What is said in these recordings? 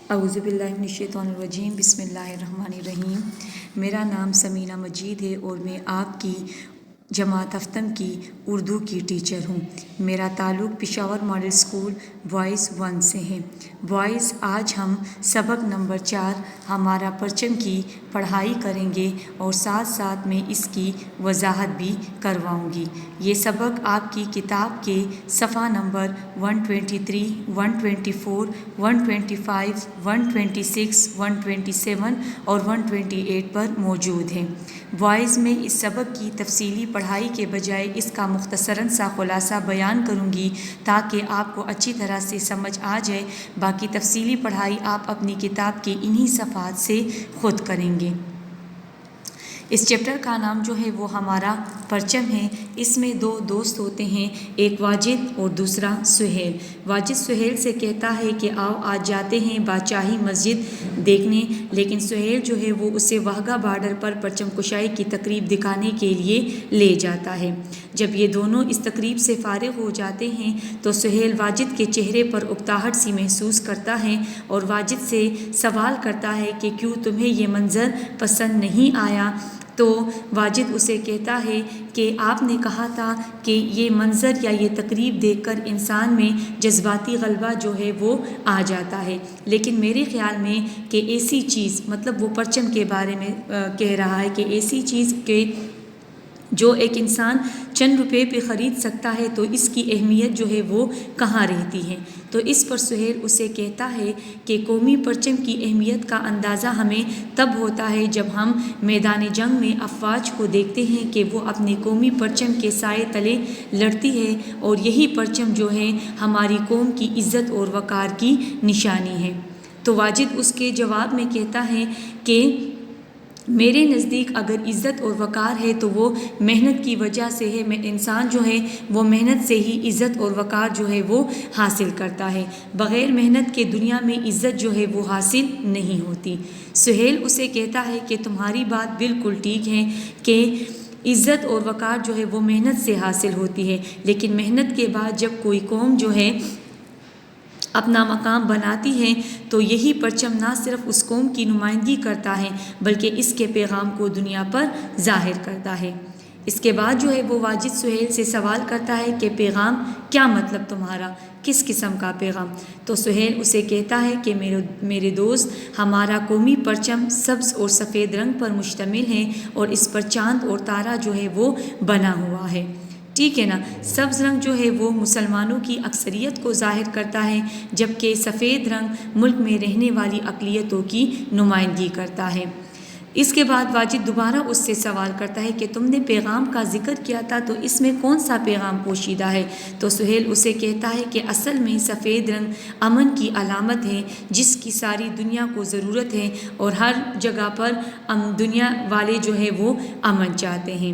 اعوذ باللہ من الشیطان الرجیم، بسم اللہ الرحمن الرحیم۔ میرا نام سمینہ مجید ہے اور میں آپ کی جماعت ہفتم کی اردو کی ٹیچر ہوں۔ میرا تعلق پشاور ماڈل اسکول بوائز 1 سے ہے۔ بوائز، آج ہم سبق نمبر 4 ہمارا پرچم کی پڑھائی کریں گے اور ساتھ ساتھ میں اس کی وضاحت بھی کرواؤں گی۔ یہ سبق آپ کی کتاب کے صفحہ نمبر 123، 124، 125، 126، 127 اور 128 پر موجود ہیں۔ بوائز میں اس سبق کی تفصیلی پڑھائی کے بجائے اس کا مختصراً سا خلاصہ بیان کروں گی تاکہ آپ کو اچھی طرح سے سمجھ آ جائے۔ باقی تفصیلی پڑھائی آپ اپنی کتاب کے انہی صفحات سے خود کریں گے۔ اس چیپٹر کا نام جو ہے وہ ہمارا پرچم ہے۔ اس میں 2 دوست ہوتے ہیں، ایک واجد اور دوسرا سہیل۔ واجد سہیل سے کہتا ہے کہ آؤ آج جاتے ہیں بادشاہی مسجد دیکھنے، لیکن سہیل جو ہے وہ اسے واہگہ بارڈر پر پرچم کشائی کی تقریب دکھانے کے لیے لے جاتا ہے۔ جب یہ دونوں اس تقریب سے فارغ ہو جاتے ہیں تو سہیل واجد کے چہرے پر اکتاہٹ سی محسوس کرتا ہے اور واجد سے سوال کرتا ہے کہ کیوں تمہیں یہ منظر پسند نہیں آیا؟ تو واجد اسے کہتا ہے کہ آپ نے کہا تھا کہ یہ منظر یا یہ تقریب دیکھ کر انسان میں جذباتی غلبہ جو ہے وہ آ جاتا ہے، لیکن میرے خیال میں کہ ایسی چیز، مطلب وہ پرچم کے بارے میں کہہ رہا ہے کہ ایسی چیز کہ جو ایک انسان چند روپے پہ خرید سکتا ہے تو اس کی اہمیت جو ہے وہ کہاں رہتی ہے۔ تو اس پر سہیل اسے کہتا ہے کہ قومی پرچم کی اہمیت کا اندازہ ہمیں تب ہوتا ہے جب ہم میدان جنگ میں افواج کو دیکھتے ہیں کہ وہ اپنے قومی پرچم کے سائے تلے لڑتی ہے، اور یہی پرچم جو ہے ہماری قوم کی عزت اور وقار کی نشانی ہے۔ تو واجد اس کے جواب میں کہتا ہے کہ میرے نزدیک اگر عزت اور وقار ہے تو وہ محنت کی وجہ سے ہے۔ میں انسان جو ہے وہ محنت سے ہی عزت اور وقار جو ہے وہ حاصل کرتا ہے، بغیر محنت کے دنیا میں عزت جو ہے وہ حاصل نہیں ہوتی۔ سہیل اسے کہتا ہے کہ تمہاری بات بالکل ٹھیک ہے کہ عزت اور وقار جو ہے وہ محنت سے حاصل ہوتی ہے، لیکن محنت کے بعد جب کوئی قوم جو ہے اپنا مقام بناتی ہے تو یہی پرچم نہ صرف اس قوم کی نمائندگی کرتا ہے بلکہ اس کے پیغام کو دنیا پر ظاہر کرتا ہے۔ اس کے بعد جو ہے وہ واجد سہیل سے سوال کرتا ہے کہ پیغام کیا مطلب تمہارا، کس قسم کا پیغام؟ تو سہیل اسے کہتا ہے کہ میرے دوست، ہمارا قومی پرچم سبز اور سفید رنگ پر مشتمل ہے اور اس پر چاند اور تارا جو ہے وہ بنا ہوا ہے۔ ٹھیک ہے نا؟ سبز رنگ جو ہے وہ مسلمانوں کی اکثریت کو ظاہر کرتا ہے، جبکہ سفید رنگ ملک میں رہنے والی اقلیتوں کی نمائندگی کرتا ہے۔ اس کے بعد واجد دوبارہ اس سے سوال کرتا ہے کہ تم نے پیغام کا ذکر کیا تھا تو اس میں کون سا پیغام پوشیدہ ہے؟ تو سہیل اسے کہتا ہے کہ اصل میں سفید رنگ امن کی علامت ہے، جس کی ساری دنیا کو ضرورت ہے، اور ہر جگہ پر دنیا والے جو ہے وہ امن چاہتے ہیں۔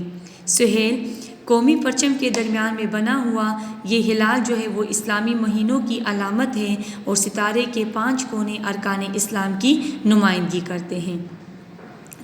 سہیل، قومی پرچم کے درمیان میں بنا ہوا یہ ہلال جو ہے وہ اسلامی مہینوں کی علامت ہے، اور ستارے کے 5 کونے ارکان اسلام کی نمائندگی کرتے ہیں۔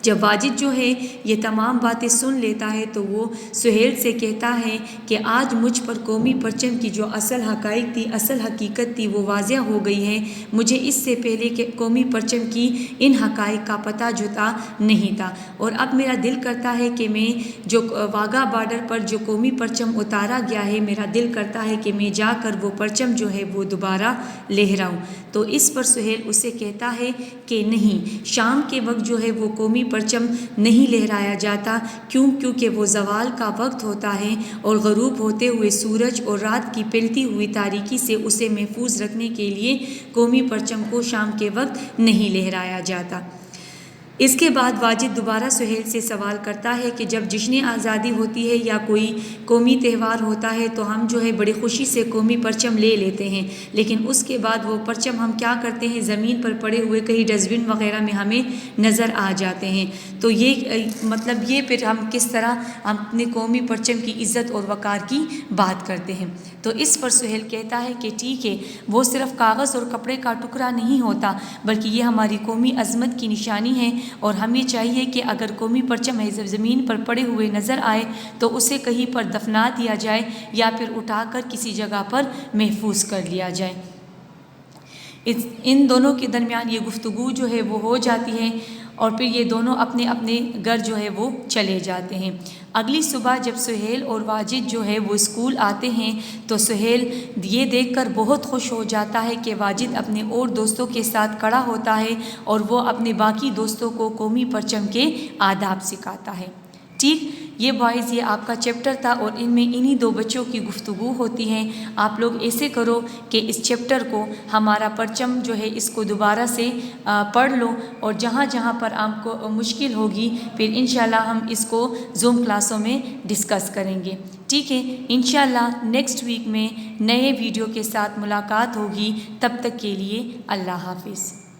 جب واجد جو ہے یہ تمام باتیں سن لیتا ہے تو وہ سہیل سے کہتا ہے کہ آج مجھ پر قومی پرچم کی جو اصل حقائق تھی، اصل حقیقت تھی، وہ واضح ہو گئی ہے۔ مجھے اس سے پہلے کہ قومی پرچم کی ان حقائق کا پتہ جو تھا نہیں تھا، اور اب میرا دل کرتا ہے کہ میں جو واہگہ بارڈر پر جو قومی پرچم اتارا گیا ہے، میرا دل کرتا ہے کہ میں جا کر وہ پرچم جو ہے وہ دوبارہ لہراؤں۔ تو اس پر سہیل اسے کہتا ہے کہ نہیں، شام کے وقت جو ہے وہ قومی پرچم نہیں لہرایا جاتا، کیونکہ وہ زوال کا وقت ہوتا ہے، اور غروب ہوتے ہوئے سورج اور رات کی پھیلتی ہوئی تاریکی سے اسے محفوظ رکھنے کے لیے قومی پرچم کو شام کے وقت نہیں لہرایا جاتا۔ اس کے بعد واجد دوبارہ سہیل سے سوال کرتا ہے کہ جب جشن آزادی ہوتی ہے یا کوئی قومی تہوار ہوتا ہے تو ہم جو ہے بڑی خوشی سے قومی پرچم لے لیتے ہیں، لیکن اس کے بعد وہ پرچم ہم کیا کرتے ہیں، زمین پر پڑے ہوئے کہیں ڈسٹ بن وغیرہ میں ہمیں نظر آ جاتے ہیں۔ تو یہ مطلب یہ پھر ہم کس طرح اپنے قومی پرچم کی عزت اور وقار کی بات کرتے ہیں؟ تو اس پر سہیل کہتا ہے کہ ٹھیک ہے، وہ صرف کاغذ اور کپڑے کا ٹکڑا نہیں ہوتا، بلکہ یہ ہماری قومی عظمت کی نشانی ہے، اور ہمیں چاہیے کہ اگر قومی پرچم زمین پر پڑے ہوئے نظر آئے تو اسے کہیں پر دفنا دیا جائے یا پھر اٹھا کر کسی جگہ پر محفوظ کر لیا جائے۔ ان دونوں کے درمیان یہ گفتگو جو ہے وہ ہو جاتی ہے اور پھر یہ دونوں اپنے اپنے گھر جو ہے وہ چلے جاتے ہیں۔ اگلی صبح جب سہیل اور واجد جو ہے وہ اسکول آتے ہیں تو سہیل یہ دیکھ کر بہت خوش ہو جاتا ہے کہ واجد اپنے اور دوستوں کے ساتھ کھڑا ہوتا ہے اور وہ اپنے باقی دوستوں کو قومی پرچم کے آداب سکھاتا ہے۔ ٹھیک، یہ بوائز یہ آپ کا چیپٹر تھا اور ان میں انہی دو بچوں کی گفتگو ہوتی ہے۔ آپ لوگ ایسے کرو کہ اس چیپٹر کو ہمارا پرچم جو ہے اس کو دوبارہ سے پڑھ لو اور جہاں جہاں پر آپ کو مشکل ہوگی پھر انشاءاللہ ہم اس کو زوم کلاسوں میں ڈسکس کریں گے۔ ٹھیک ہے، انشاءاللہ نیکسٹ ویک میں نئے ویڈیو کے ساتھ ملاقات ہوگی۔ تب تک کے لیے اللہ حافظ۔